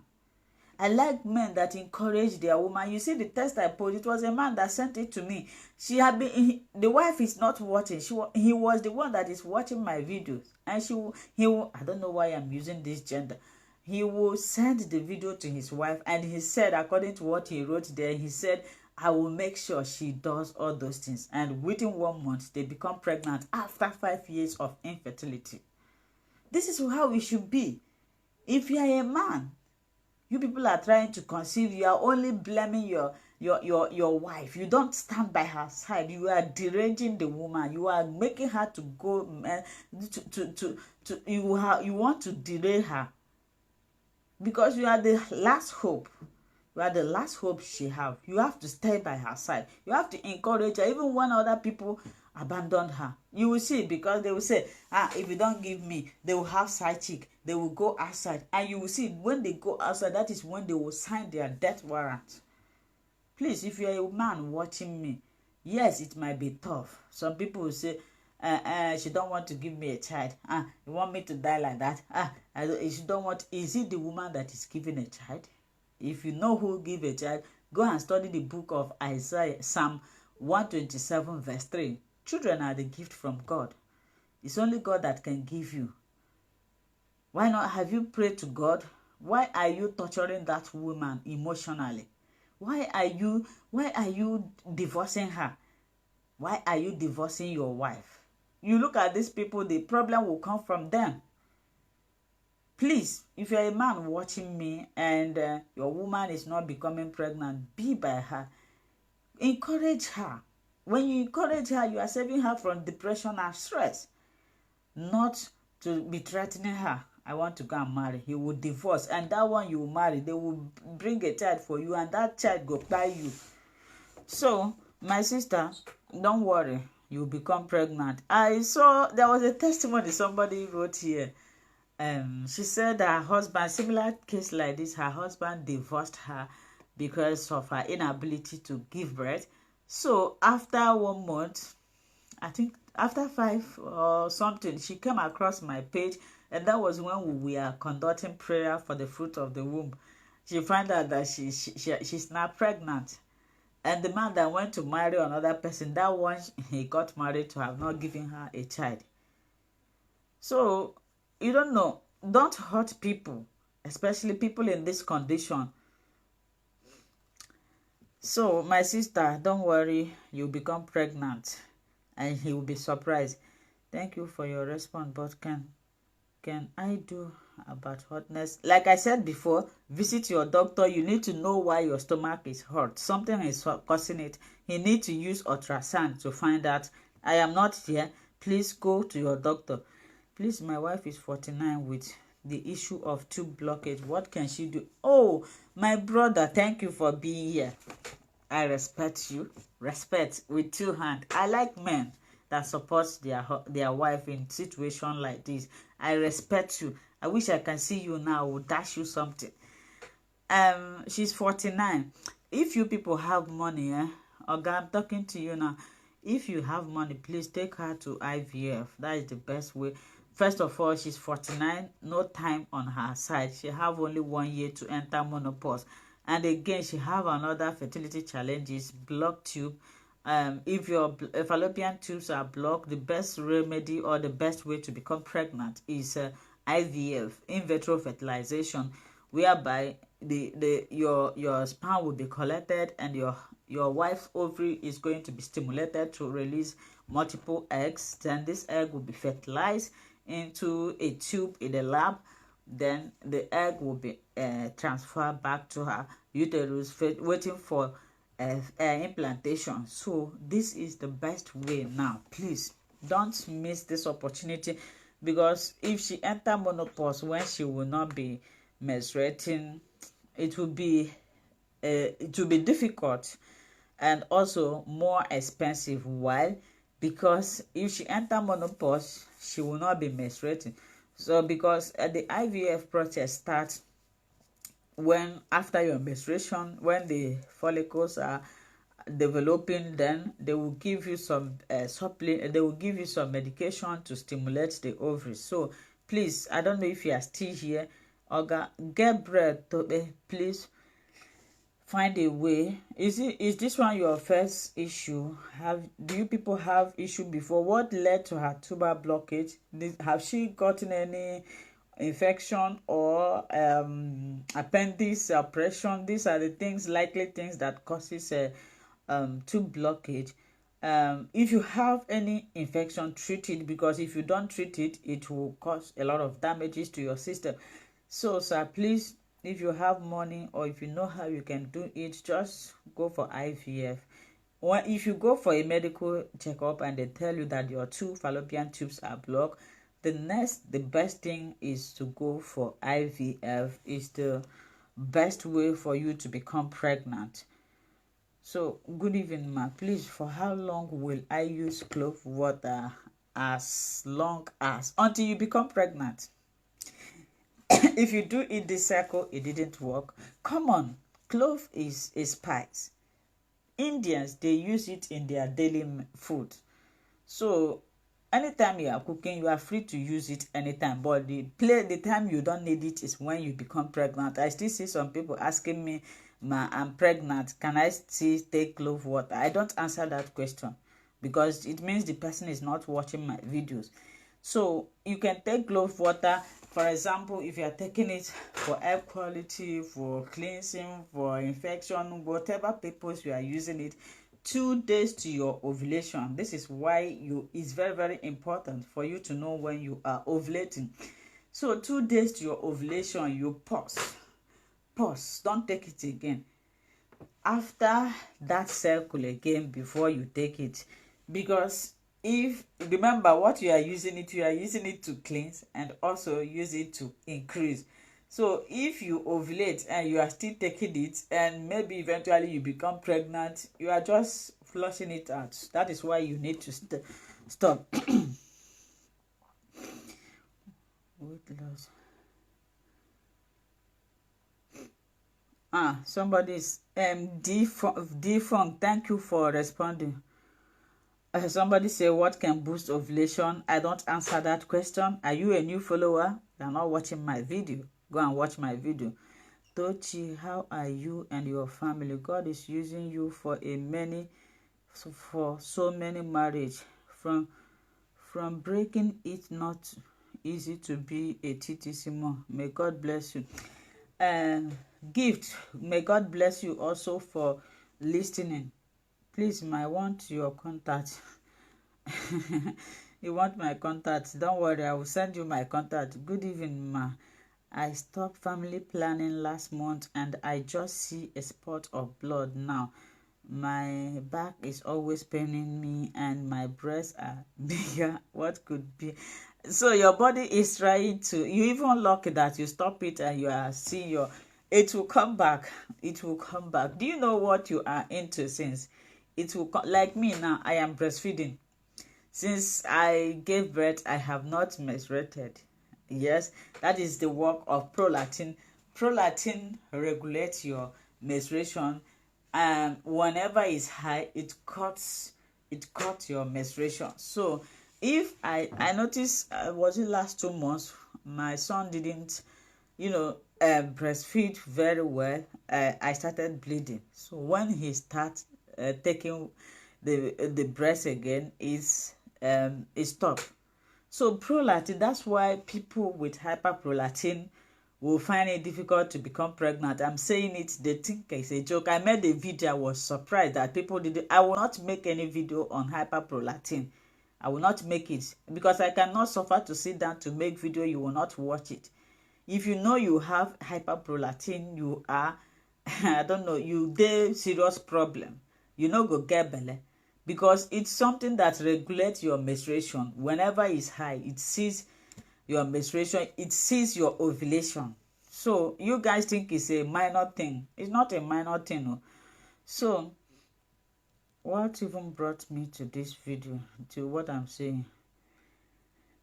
I like men that encourage their woman. You see the text I posted, it was a man that sent it to me. She had been, the wife is not watching. He was the one that is watching my videos. And I don't know why I'm using this gender. He will send the video to his wife, and he said, according to what he wrote there, he said, I will make sure she does all those things. And within 1 month, they become pregnant after 5 years of infertility. This is how we should be. If you are a man, you people are trying to conceive, you are only blaming your wife. You don't stand by her side. You are deranging the woman. You are making her to go you want to delay her, because you are the last hope. You are the last hope she have. You have to stay by her side. You have to encourage her, even when other people abandon her. You will see, because they will say, if you don't give me, they will have side chick. They will go outside. And you will see, when they go outside, that is when they will sign their death warrant. Please, if you're a man watching me, yes, it might be tough. Some people will say, she don't want to give me a child. You want me to die like that? She don't want. Is it the woman that is giving a child? If you know who give a child, go and study the book of Isaiah, Psalm 127, verse 3. Children are the gift from God. It's only God that can give you. Why not have you prayed to God? Why are you torturing that woman emotionally? Why are you divorcing her? Why are you divorcing your wife? You look at these people, the problem will come from them. Please, if you're a man watching me and your woman is not becoming pregnant, be by her. Encourage her. When you encourage her, you are saving her from depression and stress. Not to be threatening her. I want to go and marry. He will divorce. And that one you will marry, they will bring a child for you, and that child go buy you. So, my sister, don't worry. You'll become pregnant. I saw there was a testimony somebody wrote here. She said her husband, similar case like this, her husband divorced her because of her inability to give birth. So after 1 month, I think after 5 or something, she came across my page, and that was when we were conducting prayer for the fruit of the womb. She found out that she's now pregnant. And the man that went to marry another person, that one he got married to, have not given her a child. So, you don't know. Don't hurt people, especially people in this condition. So, my sister, don't worry. You'll become pregnant, and he will be surprised. Thank you for your response, but can I do about hotness? Like I said before, visit your doctor. You need to know why your stomach is hurt. Something is causing it. You need to use ultrasound to find out. I am not here. Please go to your doctor. Please, my wife is 49 with the issue of tube blockage. What can she do? Oh, my brother, thank you for being here. I respect you. Respect with 2 hands. I like men that supports their wife in situation like this. I respect you. I wish I can see you now. I will dash you something. She's 49. If you people have money, okay, I'm talking to you now. If you have money, please take her to IVF. That is the best way. First of all, she's 49, no time on her side. She have only 1 year to enter menopause. And again, she have another fertility challenges, blocked tube. If your fallopian tubes are blocked, the best remedy or the best way to become pregnant is IVF, in vitro fertilization, whereby your sperm will be collected and your wife's ovary is going to be stimulated to release multiple eggs. Then this egg will be fertilized into a tube in the lab. Then the egg will be transferred back to her uterus, waiting for implantation. So this is the best way now. Please don't miss this opportunity, because if she enter menopause when she will not be menstruating, it will be difficult and also more expensive. Why? Because if she enter menopause, she will not be menstruating. So because the IVF process starts when after your menstruation, when the follicles are developing, then they will give you some supplement. They will give you some medication to stimulate the ovaries. So please, I don't know if you are still here. Oga, get bread to please find a way. Is this one your first issue? Do you people have issue before? What led to her tuber blockage? Have she gotten any infection or appendix operation? These are the likely things that causes a tube blockage. If you have any infection, treat it, because if you don't treat it, it will cause a lot of damages to your system. So sir, please, if you have money or if you know how you can do it, just go for IVF. If you go for a medical checkup and they tell you that your 2 fallopian tubes are blocked, The best thing is to go for IVF. Is the best way for you to become pregnant. So good evening, ma. Please, for how long will I use clove water? As long as until you become pregnant. If you do eat this cycle, it didn't work. Come on, clove is a spice. Indians, they use it in their daily food. So anytime you are cooking, you are free to use it anytime. But the time you don't need it is when you become pregnant. I still see some people asking me, "Ma, I'm pregnant. Can I still take clove water?" I don't answer that question because it means the person is not watching my videos. So you can take clove water. For example, if you are taking it for air quality, for cleansing, for infection, whatever purpose you are using it, 2 days to your ovulation. This is why it's very, very important for you to know when you are ovulating. So 2 days to your ovulation, you pause, don't take it again. After that cycle again before you take it, because if remember what you are using it to cleanse and also use it to increase. So if you ovulate and you are still taking it and maybe eventually you become pregnant, you are just flushing it out. That is why you need to stop. Weight loss. Somebody's D-Funk, thank you for responding. Somebody say, what can boost ovulation? I don't answer that question. Are you a new follower? You're not watching my video. Go and watch my video. Tochi, how are you and your family? God is using you for so many marriage. From breaking it not easy to be a TTC mom. May God bless you. Gift, may God bless you also for listening. Please, I want your contact. You want my contact? Don't worry, I will send you my contact. Good evening, ma. I stopped family planning last month and I just see a spot of blood now. My back is always paining me and my breasts are bigger. What could be? So your body is trying to, you even lucky that you stop it and you are seeing it will come back. It will come back. Do you know what you are into since? It will come, like me now, I am breastfeeding. Since I gave birth, I have not menstruated. Yes, that is the work of prolactin. Prolactin regulates your menstruation, and whenever it's high, it cuts your menstruation. So if I noticed, was it last 2 months, my son didn't, breastfeed very well. I started bleeding. So when he starts taking the breast again, it stopped. So prolactin, that's why people with hyperprolactin will find it difficult to become pregnant. I'm saying it, they think it's a joke. I made a video, I was surprised that people didn't. I will not make any video on hyperprolactin. I will not make it because I cannot suffer to sit down to make video, you will not watch it. If you know you have hyperprolactin, you are I don't know, you dey serious problem. You no go get belle because it's something that regulates your menstruation. Whenever it's high, it sees your menstruation, it sees your ovulation. So you guys think it's a minor thing. It's not a minor thing. No. So what even brought me to this video, to what I'm saying?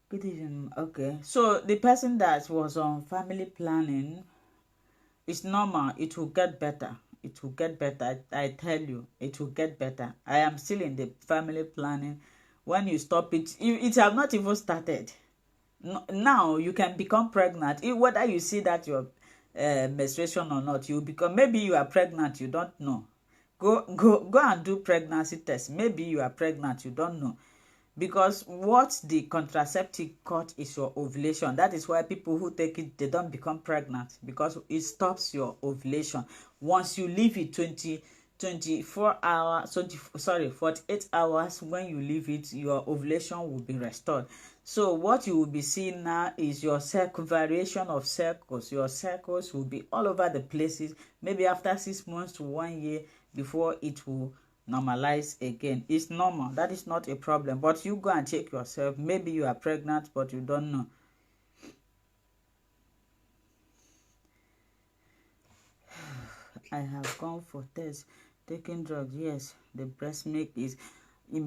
Good evening. Okay, so the person that was on family planning, it's normal. It will get better. It will get better. I tell you, it will get better. I am still in the family planning. When you stop it, it have not even started. Now you can become pregnant. Whether you see that your menstruation or not, you become. Maybe you are pregnant. You don't know. Go and do pregnancy test. Maybe you are pregnant. You don't know. Because what the contraceptive cut is your ovulation. That is why people who take it, they don't become pregnant, because it stops your ovulation. Once you leave it 24 hours, 48 hours, when you leave it, your ovulation will be restored. So what you will be seeing now is your variation of circles. Your circles will be all over the places. Maybe after 6 months to 1 year before it will normalize again. It's normal. That is not a problem. But you go and check yourself. Maybe you are pregnant, but you don't know. I have gone for tests, taking drugs. Yes, the breast milk is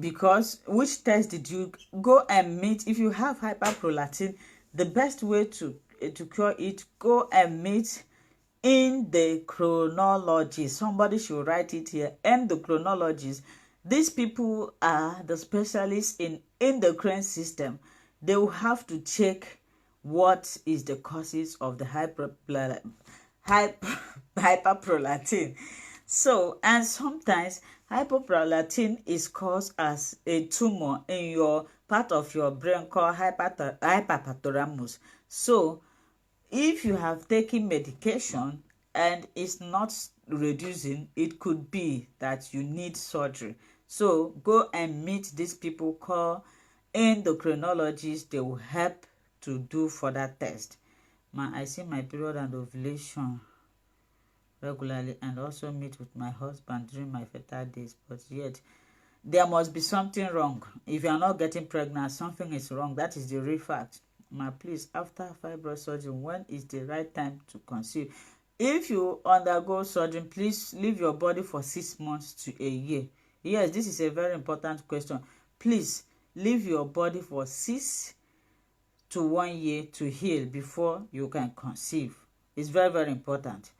because which test did you go and meet? If you have hyperprolactin, the best way to cure it, go and meet endocrinologist. Somebody should write it here. Endocrinologist. These people are the specialists in endocrine system. They will have to check what is the causes of the hyperprolactin. So, and sometimes hyperprolactin is caused as a tumor in your part of your brain called hypothalamus. So, if you have taken medication and it's not reducing, it could be that you need surgery. So go and meet these people called endocrinologists. They will help to do further test. I see my period and ovulation regularly and also meet with my husband during my fertile days, but yet there must be something wrong. If you are not getting pregnant, something is wrong. That is the real fact. Please, after fibroid surgery, when is the right time to conceive? If you undergo surgery, please leave your body for 6 months to a year. Yes, this is a very important question. Please leave your body for 6 to 1 year to heal before you can conceive. It's very, very important.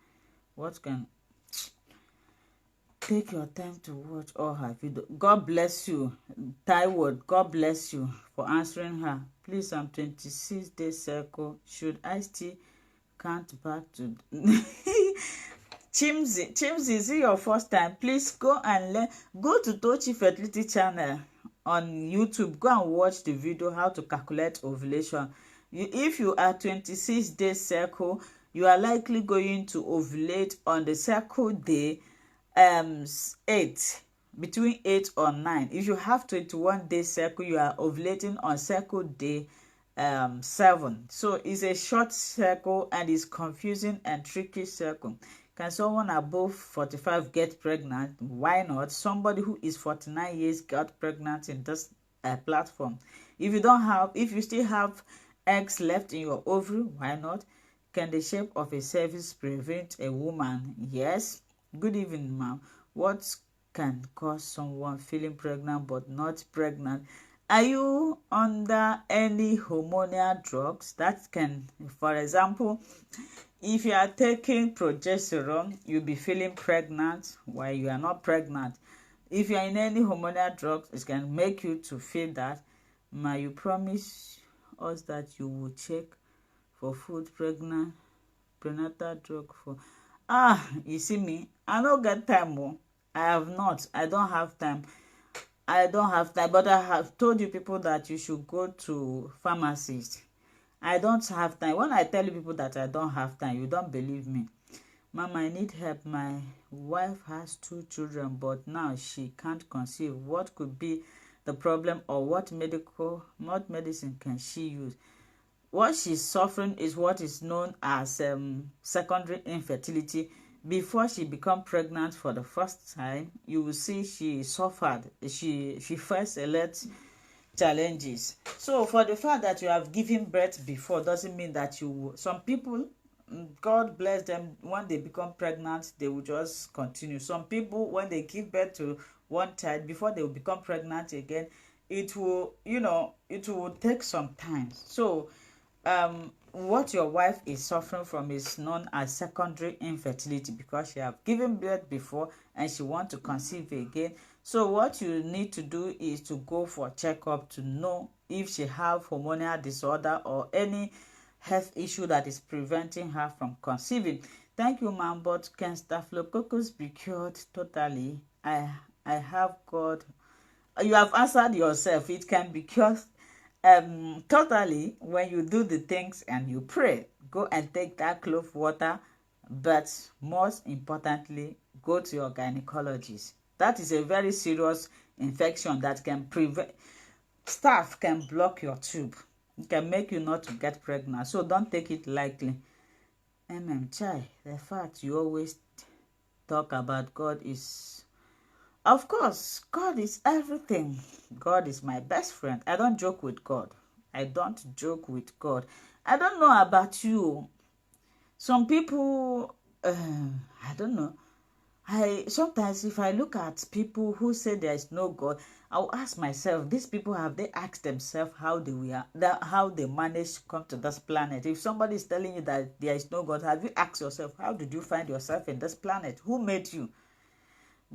Take your time to watch all her video. God bless you, Taiwood. God bless you for answering her. Please, I'm 26 days cycle. Should I still count back to Chimsy, is it your first time? Please go and learn. Go to Tochi Fertility channel on YouTube. Go and watch the video how to calculate ovulation. If you are 26 days cycle, you are likely going to ovulate on the cycle day 8, between 8 or 9. If you have 21 day cycle, you are ovulating on cycle day 7. So it's a short cycle and it's confusing and tricky cycle. Can someone above 45 get pregnant? Why not? Somebody who is 49 years got pregnant in this platform. If you still have eggs left in your ovary, why not? Can the shape of a cervix prevent a woman? Yes. Good evening, ma'am. What can cause someone feeling pregnant but not pregnant? Are you under any hormonal drugs that can, for example, if you are taking progesterone, you'll be feeling pregnant while you are not pregnant. If you are in any hormonal drugs, it can make you to feel that. You promise us that you will check for food prenatal drug for. You see me, I don't get time. I don't have time, but I have told you people that you should go to pharmacists. I don't have time. When I tell you people that I don't have time, you don't believe me. Mama, I need help. My wife has 2 children, but now she can't conceive. What could be the problem, or what medicine can she use? What she's suffering is what is known as secondary infertility. Before she become pregnant for the first time, you will see she suffered. She faced a lot challenges. So for the fact that you have given birth before doesn't mean that you. Some people, God bless them, when they become pregnant, they will just continue. Some people, when they give birth to one child, before they will become pregnant again, it will take some time. So what your wife is suffering from is known as secondary infertility, because she have given birth before and she want to conceive again. So what you need to do is to go for checkup to know if she have hormonal disorder or any health issue that is preventing her from conceiving. Thank you, ma'am. But can staphylococcus be cured totally? I have got. You have answered yourself. It can be cured totally when you do the things and you pray. Go and take that clove water, but most importantly, go to your gynecologist. That is a very serious infection that can prevent. Staph can block your tube. It can make you not to get pregnant. So don't take it lightly. Chai, the fact you always talk about God is Of course, God is everything. God is my best friend. I don't joke with God. I don't joke with God. I don't know about you. Some people, I don't know. I sometimes, if I look at people who say there is no God, I'll ask myself, these people, have they asked themselves how they were, how they managed to come to this planet? If somebody is telling you that there is no God, have you asked yourself, how did you find yourself in this planet? Who made you?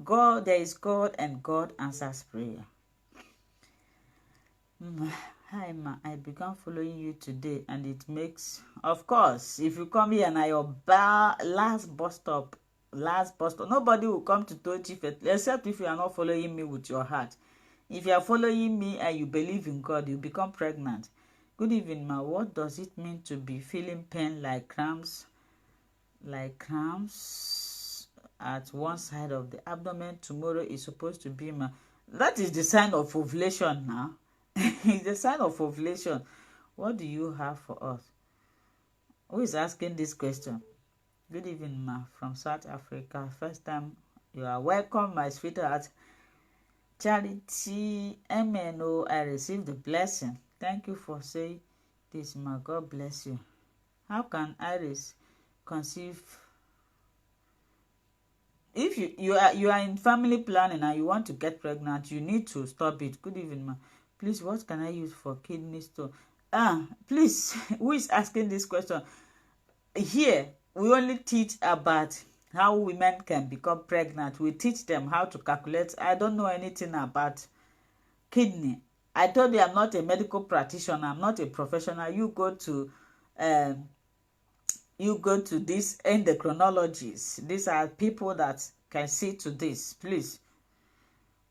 God, there is God, and God answers prayer. Hi ma, I began following you today, and it makes, of course, if you come here and your last bus stop, nobody will come to Tochi except if you are not following me with your heart. If you are following me and you believe in God, you become pregnant. Good evening ma, what does it mean to be feeling pain like cramps at one side of the abdomen? Tomorrow is supposed to be ma. That is the sign of ovulation now. It's the sign of ovulation. What do you have for us? Who is asking this question? Good evening, ma, from South Africa. First time you are welcome, my sweetheart. Charity, MNO, I received the blessing. Thank you for saying this, ma. God bless you. How can Iris conceive? If you are in family planning and you want to get pregnant, you need to stop it. Good evening, ma. Please, what can I use for kidney stone? Please, who is asking this question? Here, we only teach about how women can become pregnant. We teach them how to calculate. I don't know anything about kidney. I told you I'm not a medical practitioner. I'm not a professional. You go to these endocrinologists. These are people that can see to this. Please,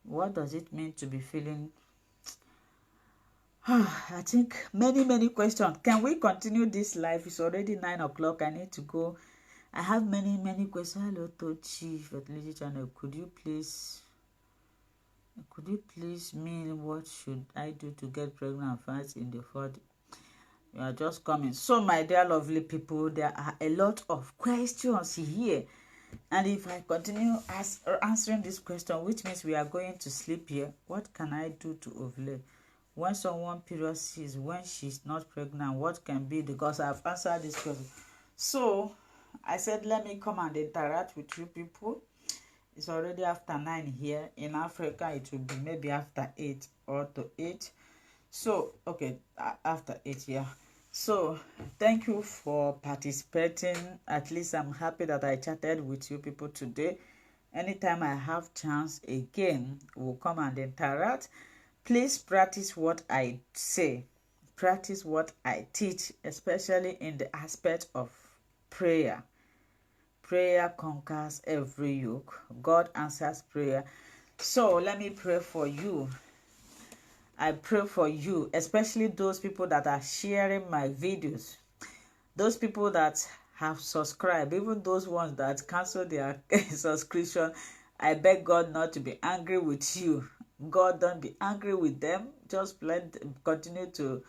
what does it mean to be feeling? I think many questions. Can we continue this live? It's already 9 o'clock. I need to go. I have many questions. Hello, Tochi Fertility Channel. Could you please mean what should I do to get pregnant fast in the 40? You are just coming. So, my dear lovely people, there are a lot of questions here. And if I continue answering this question, which means we are going to sleep here, what can I do to ovulate? When someone period sees when she's not pregnant, what can be? Because I've answered this question. So I said, let me come and interact with you people. It's already after 9 here. In Africa, it will be maybe after 8 or to 8. So, okay, after 8, yeah. So, thank you for participating. At least I'm happy that I chatted with you people today. Anytime I have chance again, we'll come and interact. Please practice what I say. Practice what I teach, especially in the aspect of prayer. Prayer conquers every yoke. God answers prayer. So let me pray for you. I pray for you, especially those people that are sharing my videos. Those people that have subscribed, even those ones that cancel their subscription. I beg God not to be angry with you. God, don't be angry with them. Just continue to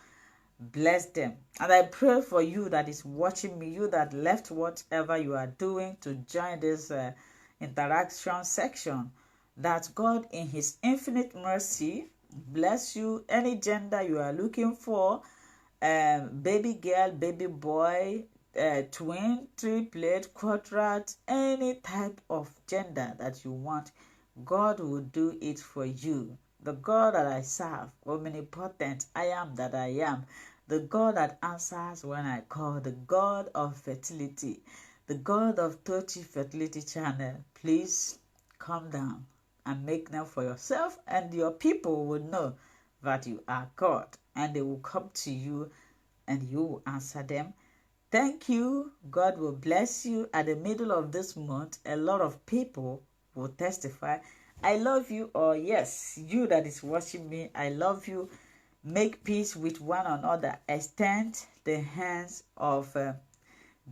bless them. And I pray for you that is watching me, you that left whatever you are doing to join this interaction section, that God in his infinite mercy bless you. Any gender you are looking for, baby girl, baby boy, twin, triplet, quadrat, any type of gender that you want, God will do it for you. The God that I serve, omnipotent, I am that I am, the God that answers when I call, the God of fertility, the God of Tochi Fertility Channel. Please come down and make them for yourself, and your people will know that you are God, and they will come to you and you will answer them. Thank you. God will bless you. At the middle of this month, a lot of people will testify. I love you, or yes, you that is watching me, I love you. Make peace with one another. Extend the hands of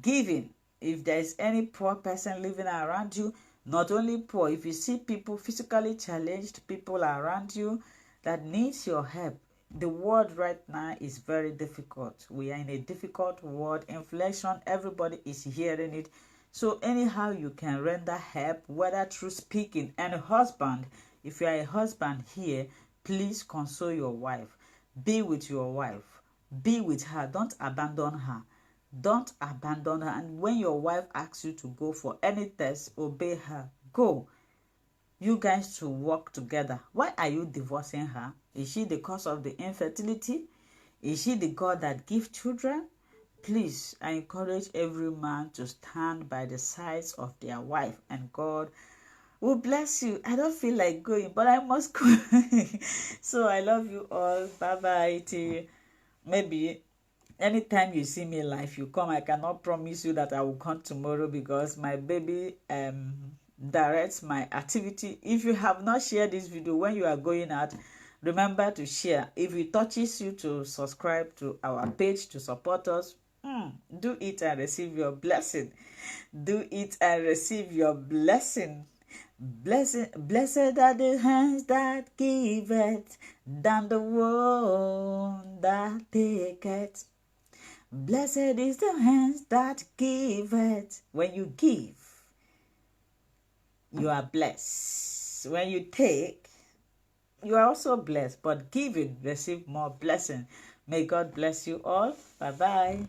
giving. If there is any poor person living around you, not only poor, if you see people physically challenged, people around you that needs your help. The world right now is very difficult. We are in a difficult world. Inflation, everybody is hearing it. So anyhow you can render help, whether through speaking. And a husband, if you are a husband here, please console your wife. Be with your wife. Be with her. Don't abandon her. Don't abandon her. And when your wife asks you to go for any test, obey her. Go. You guys to work together. Why are you divorcing her? Is she the cause of the infertility? Is she the God that gives children? Please, I encourage every man to stand by the sides of their wife, and God will bless you. I don't feel like going, but I must go. So I love you all. Bye-bye. Till maybe anytime you see me live, you come. I cannot promise you that I will come tomorrow because my baby directs my activity. If you have not shared this video when you are going out, remember to share. If it touches you to subscribe to our page to support us, do it and receive your blessing. Do it and receive your blessing. Blessed are the hands that give it, than the one that take it. Blessed is the hands that give it. When you give, you are blessed. When you take, you are also blessed. But giving, receive more blessing. May God bless you all. Bye-bye.